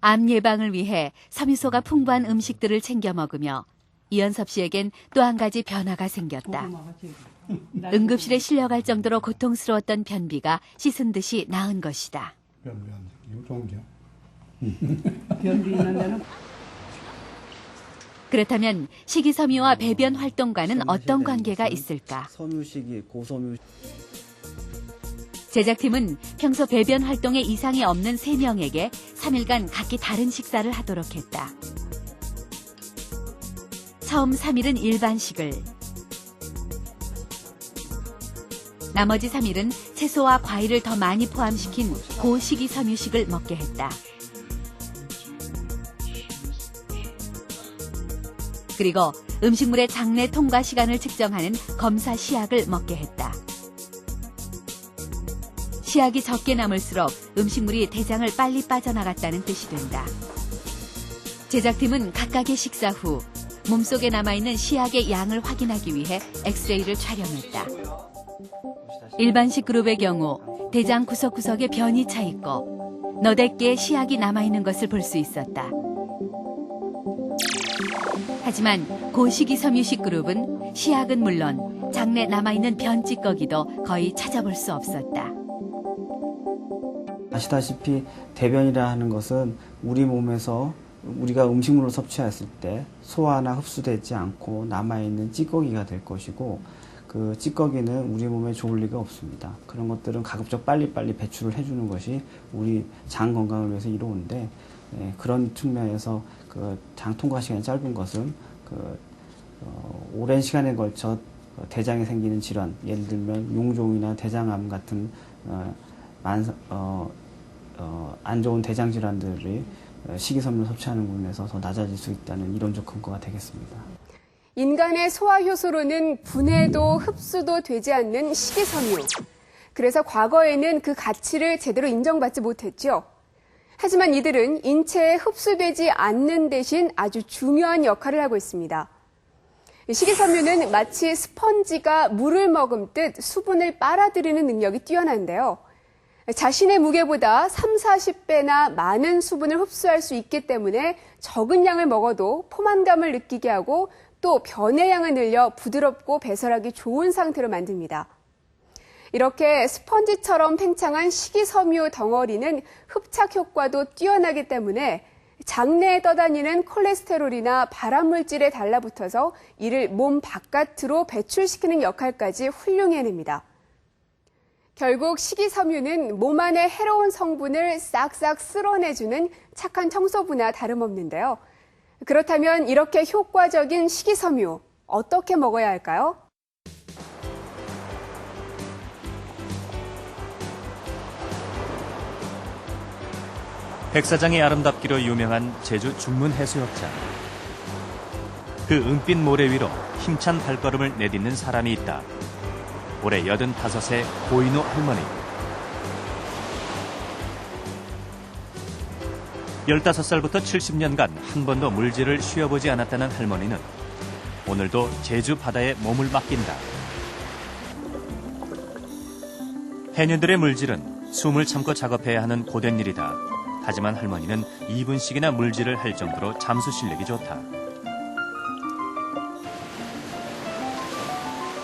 암 예방을 위해 섬유소가 풍부한 음식들을 챙겨 먹으며 이연섭 씨에겐 또 한 가지 변화가 생겼다. 응급실에 실려갈 정도로 고통스러웠던 변비가 씻은 듯이 나은 것이다. 이거 좋은 게. 변비 있는 데는 그렇다면 식이섬유와 배변 활동과는 어떤 관계가 있을까? 섬유식이 고섬유. 제작팀은 평소 배변 활동에 이상이 없는 3명에게 3일간 각기 다른 식사를 하도록 했다. 처음 3일은 일반식을, 나머지 3일은 채소와 과일을 더 많이 포함시킨 고식이섬유식을 먹게 했다. 그리고 음식물의 장내 통과 시간을 측정하는 검사 시약을 먹게 했다. 시약이 적게 남을수록 음식물이 대장을 빨리 빠져나갔다는 뜻이 된다. 제작팀은 각각의 식사 후 몸속에 남아있는 시약의 양을 확인하기 위해 엑스레이를 촬영했다. 일반식 그룹의 경우 대장 구석구석에 변이 차 있고 너댓 개의 시약이 남아있는 것을 볼 수 있었다. 하지만 고식이섬유식 그룹은 시약은 물론 장내 남아있는 변찌꺼기도 거의 찾아볼 수 없었다. 아시다시피 대변이라 하는 것은 우리 몸에서 우리가 음식물을 섭취했을 때 소화나 흡수되지 않고 남아있는 찌꺼기가 될 것이고, 그 찌꺼기는 우리 몸에 좋을 리가 없습니다. 그런 것들은 가급적 빨리빨리 배출을 해주는 것이 우리 장 건강을 위해서 이로운데, 그런 측면에서 그 장 통과 시간이 짧은 것은 오랜 시간에 걸쳐 대장에 생기는 질환, 예를 들면 용종이나 대장암 같은 안 좋은 대장 질환들이 식이섬유를 섭취하는 군에서 더 낮아질 수 있다는 이론적 근거가 되겠습니다. 인간의 소화 효소로는 분해도 흡수도 되지 않는 식이섬유. 그래서 과거에는 그 가치를 제대로 인정받지 못했죠. 하지만 이들은 인체에 흡수되지 않는 대신 아주 중요한 역할을 하고 있습니다. 식이섬유는 마치 스펀지가 물을 머금듯 수분을 빨아들이는 능력이 뛰어난데요. 자신의 무게보다 30-40배나 많은 수분을 흡수할 수 있기 때문에 적은 양을 먹어도 포만감을 느끼게 하고 또 변의 양을 늘려 부드럽고 배설하기 좋은 상태로 만듭니다. 이렇게 스펀지처럼 팽창한 식이섬유 덩어리는 흡착 효과도 뛰어나기 때문에 장내에 떠다니는 콜레스테롤이나 발암물질에 달라붙어서 이를 몸 바깥으로 배출시키는 역할까지 훌륭히 해냅니다. 결국 식이섬유는 몸 안의 해로운 성분을 싹싹 쓸어내주는 착한 청소부나 다름없는데요. 그렇다면 이렇게 효과적인 식이섬유, 어떻게 먹어야 할까요? 백사장이 아름답기로 유명한 제주 중문해수욕장. 그 은빛 모래 위로 힘찬 발걸음을 내딛는 사람이 있다. 올해 85세 고인우 할머니. 15살부터 70년간 한 번도 물질을 쉬어보지 않았다는 할머니는 오늘도 제주 바다에 몸을 맡긴다. 해녀들의 물질은 숨을 참고 작업해야 하는 고된 일이다. 하지만 할머니는 2분씩이나 물질을 할 정도로 잠수 실력이 좋다.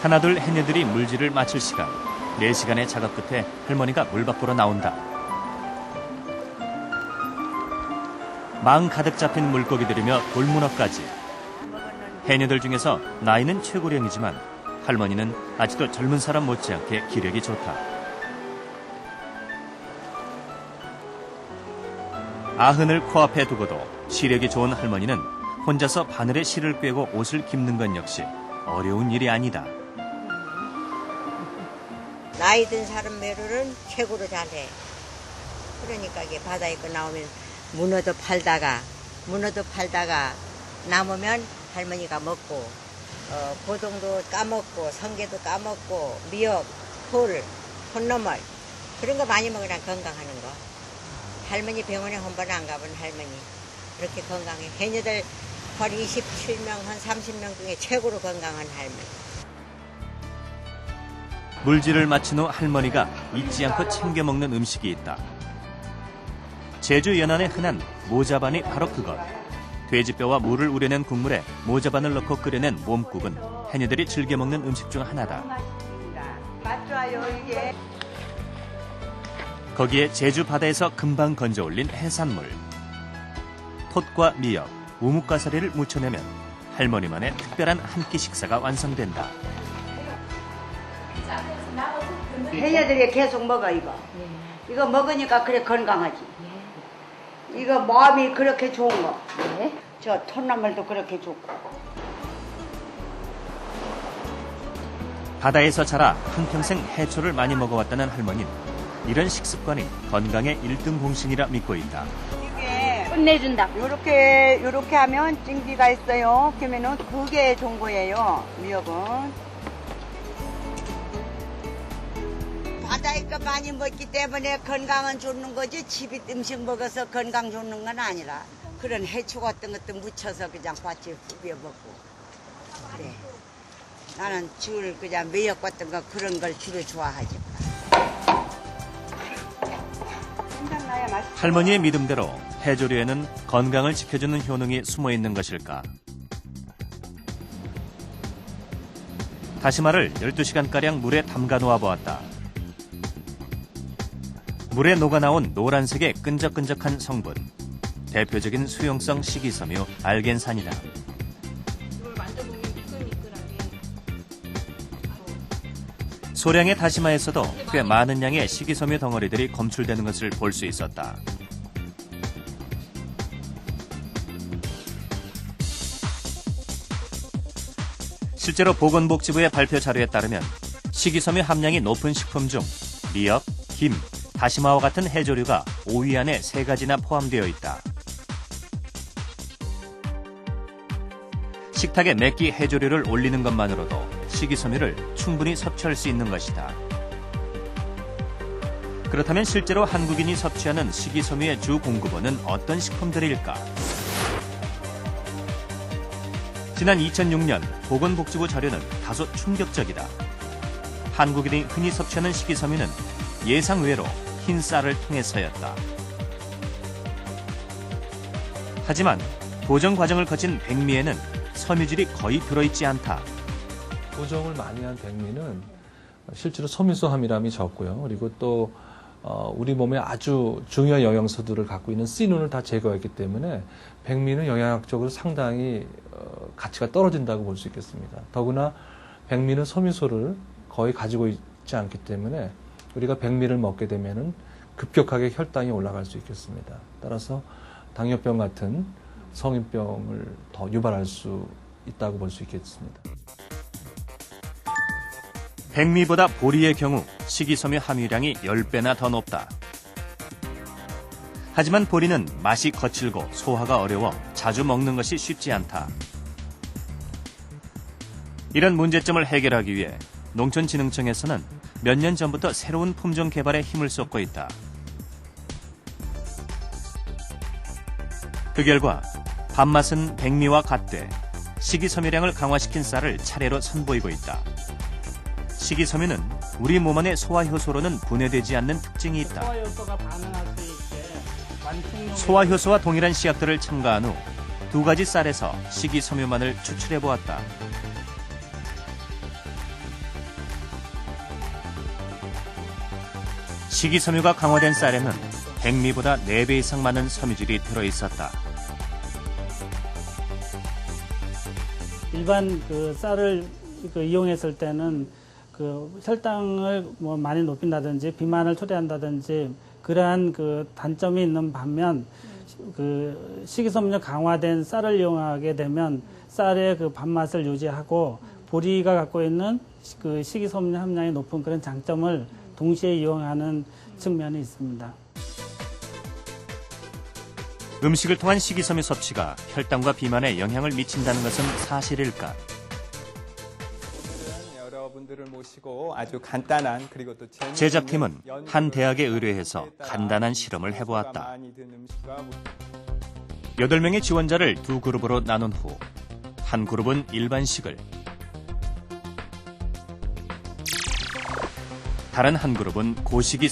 하나둘 해녀들이 물질을 마칠 시간, 4시간의 작업 끝에 할머니가 물 밖으로 나온다. 망 가득 잡힌 물고기들이며 돌문어까지. 해녀들 중에서 나이는 최고령이지만 할머니는 아직도 젊은 사람 못지않게 기력이 좋다. 아흔을 코앞에 두고도 시력이 좋은 할머니는 혼자서 바늘에 실을 꿰고 옷을 깁는 건 역시 어려운 일이 아니다. 나이 든 사람 매로는 최고로 잘해. 그러니까 이게 바다에 거 나오면 문어도 팔다가 남으면 할머니가 먹고, 고동도 까먹고, 성게도 까먹고, 미역, 홀, 콩나물 그런 거 많이 먹으라 건강하는 거. 할머니 병원에 한 번 안 가본 할머니 그렇게 건강해. 해녀들 한 27명, 한 30명 중에 최고로 건강한 할머니. 물질을 마친 후 할머니가 잊지 않고 챙겨 먹는 음식이 있다. 제주 연안에 흔한 모자반이 바로 그것. 돼지뼈와 물을 우려낸 국물에 모자반을 넣고 끓여낸 몸국은 해녀들이 즐겨 먹는 음식 중 하나다. 맞죠, 이게. 거기에 제주 바다에서 금방 건져 올린 해산물. 톳과 미역, 우뭇가사리를 무쳐내면 할머니만의 특별한 한 끼 식사가 완성된다. 해녀들이 계속 먹어 이거. 이거 먹으니까 그래 건강하지. 이거 마음이 그렇게 좋은 거. 저 톳나물도 그렇게 좋고. 바다에서 자라 한평생 해초를 많이 먹어왔다는 할머니는 이런 식습관이 건강의 1등 공신이라 믿고 있다. 이게 끝내준다. 요렇게 하면 찡기가 있어요. 그러면은 그게 좋은 거예요. 미역은. 바다에 거 많이 먹기 때문에 건강은 좋는 거지 집이 음식 먹어서 건강 좋는 건 아니라 그런 해초 같은 것도 묻혀서 그냥 같이 비벼 먹고 그래. 나는 줄 그냥 미역 같은 거 그런 걸 주로 좋아하지. 생각나야 맛있어. 할머니의 믿음대로 해조류에는 건강을 지켜주는 효능이 숨어 있는 것일까? 다시마를 12시간가량 물에 담가 놓아 보았다. 물에 녹아나온 노란색의 끈적끈적한 성분. 대표적인 수용성 식이섬유 알겐산이다. 소량의 다시마에서도 꽤 많은 양의 식이섬유 덩어리들이 검출되는 것을 볼 수 있었다. 실제로 보건복지부의 발표 자료에 따르면 식이섬유 함량이 높은 식품 중 미역, 김, 다시마와 같은 해조류가 5위 안에 3가지나 포함되어 있다. 식탁에 몇 끼 해조류를 올리는 것만으로도 식이섬유를 충분히 섭취할 수 있는 것이다. 그렇다면 실제로 한국인이 섭취하는 식이섬유의 주 공급원은 어떤 식품들일까? 지난 2006년 보건복지부 자료는 다소 충격적이다. 한국인이 흔히 섭취하는 식이섬유는 예상 외로 흰 쌀을 통해서였다. 하지만 보정 과정을 거친 백미에는 섬유질이 거의 들어있지 않다. 보정을 많이 한 백미는 실제로 섬유소 함유량이 적고요. 그리고 또 우리 몸에 아주 중요한 영양소들을 갖고 있는 C눈을 다 제거했기 때문에 백미는 영양학적으로 상당히 가치가 떨어진다고 볼 수 있겠습니다. 더구나 백미는 섬유소를 거의 가지고 있지 않기 때문에 우리가 백미를 먹게 되면은 급격하게 혈당이 올라갈 수 있겠습니다. 따라서 당뇨병 같은 성인병을 더 유발할 수 있다고 볼 수 있겠습니다. 백미보다 보리의 경우 식이섬유 함유량이 10배나 더 높다. 하지만 보리는 맛이 거칠고 소화가 어려워 자주 먹는 것이 쉽지 않다. 이런 문제점을 해결하기 위해 농촌진흥청에서는 몇 년 전부터 새로운 품종 개발에 힘을 쏟고 있다. 그 결과 밥맛은 백미와 같되 식이섬유량을 강화시킨 쌀을 차례로 선보이고 있다. 식이섬유는 우리 몸 안의 소화효소로는 분해되지 않는 특징이 있다. 소화효소가 반응할 수 있게 완충. 소화효소와 동일한 시약들을 첨가한 후 2가지 쌀에서 식이섬유만을 추출해 보았다. 식이섬유가 강화된 쌀에는 백미보다 4배 이상 많은 섬유질이 들어있었다. 일반 그 쌀을 이용했을 때는 그 혈당을 뭐 많이 높인다든지 비만을 초래한다든지 그러한 그 단점이 있는 반면 그 식이섬유 강화된 쌀을 이용하게 되면 쌀의 그 밥맛을 유지하고 보리가 갖고 있는 그 식이섬유 함량이 높은 그런 장점을 동시에 이용하는 측면이 있습니다. 음식을 통한 식이섬유 섭취가 혈당과 비만에 영향을 미친다는 것은 사실일까? 여러분들을 모시고 아주 간단한 그리고 또 제작팀은 한 대학에 의뢰해서 간단한 실험을 해보았다. 8명의 지원자를 2그룹으로 나눈 후 한 그룹은 일반식을, 다른 한 그룹은 고식이